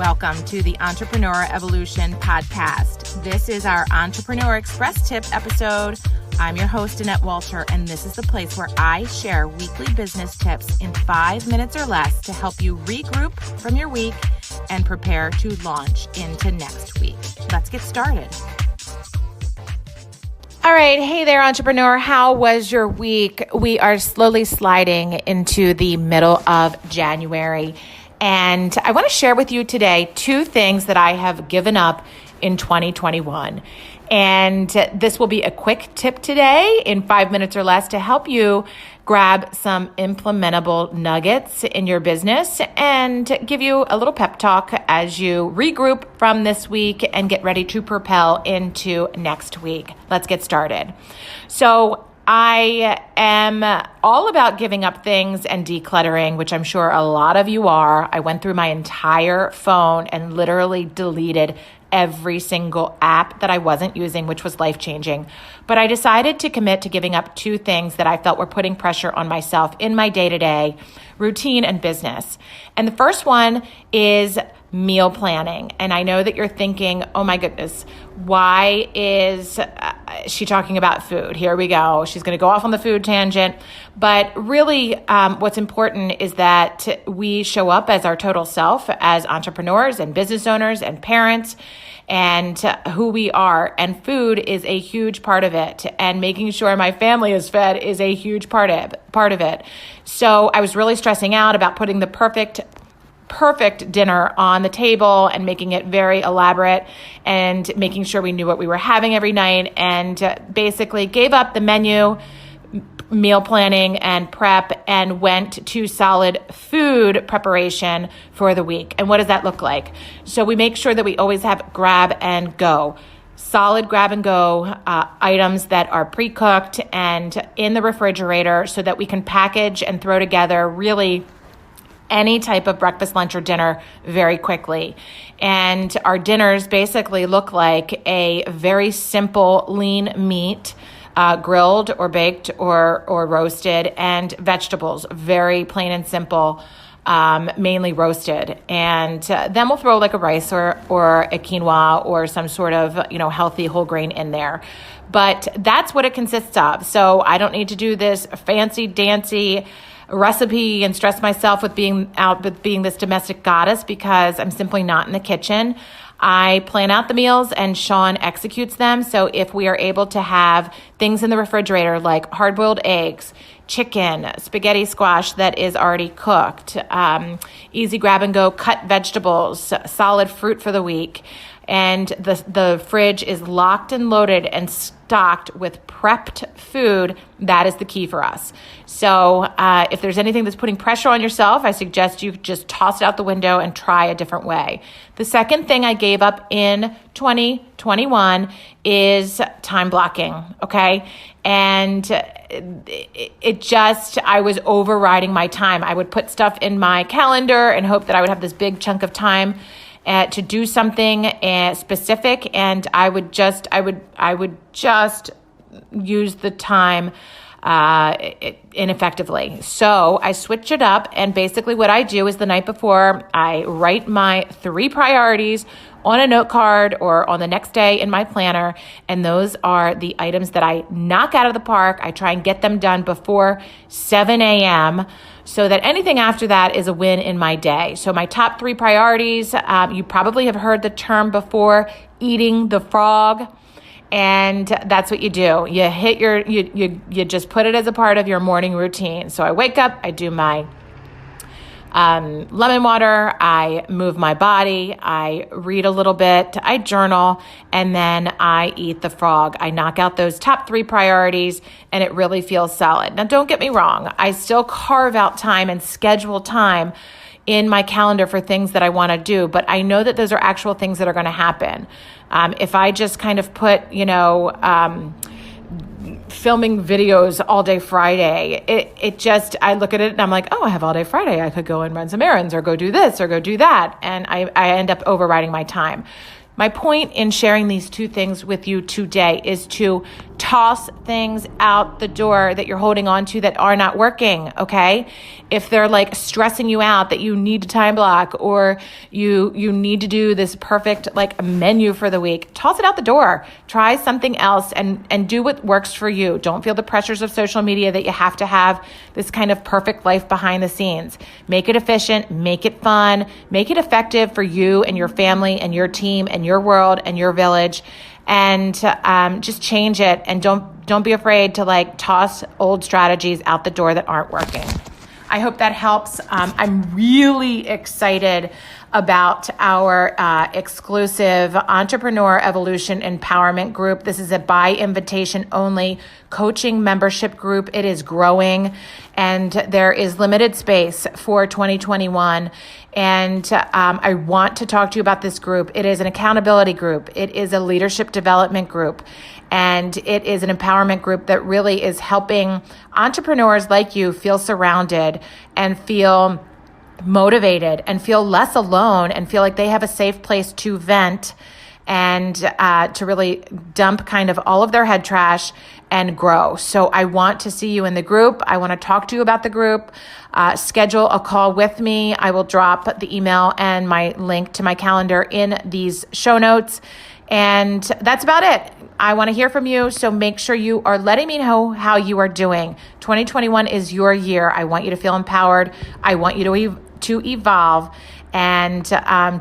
Welcome to the Entrepreneur Evolution Podcast. This is our Entrepreneur Express Tip episode. I'm your host, Annette Walter, and this is the place where I share weekly business tips in 5 minutes or less to help you regroup from your week and prepare to launch into next week. Let's get started. All right. Hey there, entrepreneur. How was your week? We are slowly sliding into the middle of January. And I want to share with you today 2 things that I have given up in 2021. And this will be a quick tip today in 5 minutes or less to help you grab some implementable nuggets in your business and give you a little pep talk as you regroup from this week and get ready to propel into next week. Let's get started. So I am all about giving up things and decluttering, which I'm sure a lot of you are. I went through my entire phone and literally deleted every single app that I wasn't using, which was life-changing. But I decided to commit to giving up 2 things that I felt were putting pressure on myself in my day-to-day routine and business. And the first one is meal planning. And I know that you're thinking, oh my goodness, why is she talking about food? Here we go. She's going to go off on the food tangent. But really, what's important is that we show up as our total self as entrepreneurs and business owners and parents and who we are. And food is a huge part of it. And making sure my family is fed is a huge part of it. So I was really stressing out about putting the perfect dinner on the table and making it very elaborate and making sure we knew what we were having every night, and basically gave up the menu, meal planning and prep, and went to solid food preparation for the week. And what does that look like? So we make sure that we always have grab and go. Solid grab and go items that are pre-cooked and in the refrigerator so that we can package and throw together really any type of breakfast, lunch, or dinner very quickly. And our dinners basically look like a very simple lean meat, grilled or baked or roasted, and vegetables, very plain and simple, mainly roasted. And then we'll throw like a rice or a quinoa or some sort of, healthy whole grain in there. But that's what it consists of. So I don't need to do this fancy dancy recipe and stress myself with being this domestic goddess, because I'm simply not in the kitchen. I plan out the meals and Sean executes them. So if we are able to have things in the refrigerator like hard-boiled eggs, chicken, spaghetti squash that is already cooked, easy grab and go cut vegetables, solid fruit for the week, and the fridge is locked and loaded and stocked with prepped food, that is the key for us. So if there's anything that's putting pressure on yourself, I suggest you just toss it out the window and try a different way. The second thing I gave up in 2021 is time blocking, okay? And I was overriding my time. I would put stuff in my calendar and hope that I would have this big chunk of time to do something specific, and I would just use the time ineffectively. So I switch it up, and basically what I do is the night before, I write my 3 priorities on a note card or on the next day in my planner, and those are the items that I knock out of the park. I try and get them done before 7 a.m., so that anything after that is a win in my day. So my top 3 priorities, you probably have heard the term before, eating the frog. And that's what you do. You just put it as a part of your morning routine. So I wake up, I do my lemon water, I move my body, I read a little bit, I journal, and then I eat the frog. I knock out those top 3 priorities, and it really feels solid. Now, don't get me wrong. I still carve out time and schedule time in my calendar for things that I want to do, but I know that those are actual things that are going to happen. If I just kind of put, filming videos all day Friday, I look at it and I'm like, oh, I have all day Friday. I could go and run some errands or go do this or go do that. And I end up overriding my time. My point in sharing these 2 things with you today is to Toss things out the door that you're holding on to that are not working, okay? If they're like stressing you out that you need to time block, or you need to do this perfect like menu for the week, toss it out the door. Try something else and do what works for you. Don't feel the pressures of social media that you have to have this kind of perfect life behind the scenes. Make it efficient, make it fun, make it effective for you and your family and your team and your world and your village. And just change it, and don't be afraid to like toss old strategies out the door that aren't working. I hope that helps. I'm really excited about our exclusive Entrepreneur Evolution Empowerment Group. This is a by invitation only coaching membership group. It is growing, and there is limited space for 2021. And I want to talk to you about this group. It is an accountability group. It is a leadership development group. And it is an empowerment group that really is helping entrepreneurs like you feel surrounded and feel motivated and feel less alone and feel like they have a safe place to vent and to really dump kind of all of their head trash and grow. So I want to see you in the group. I want to talk to you about the group. Schedule a call with me. I will drop the email and my link to my calendar in these show notes. And that's about it. I want to hear from you. So make sure you are letting me know how you are doing. 2021 is your year. I want you to feel empowered. I want you to evolve, and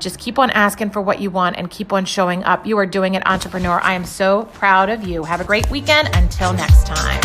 just keep on asking for what you want and keep on showing up. You are doing it, entrepreneur. I am so proud of you. Have a great weekend. Until next time.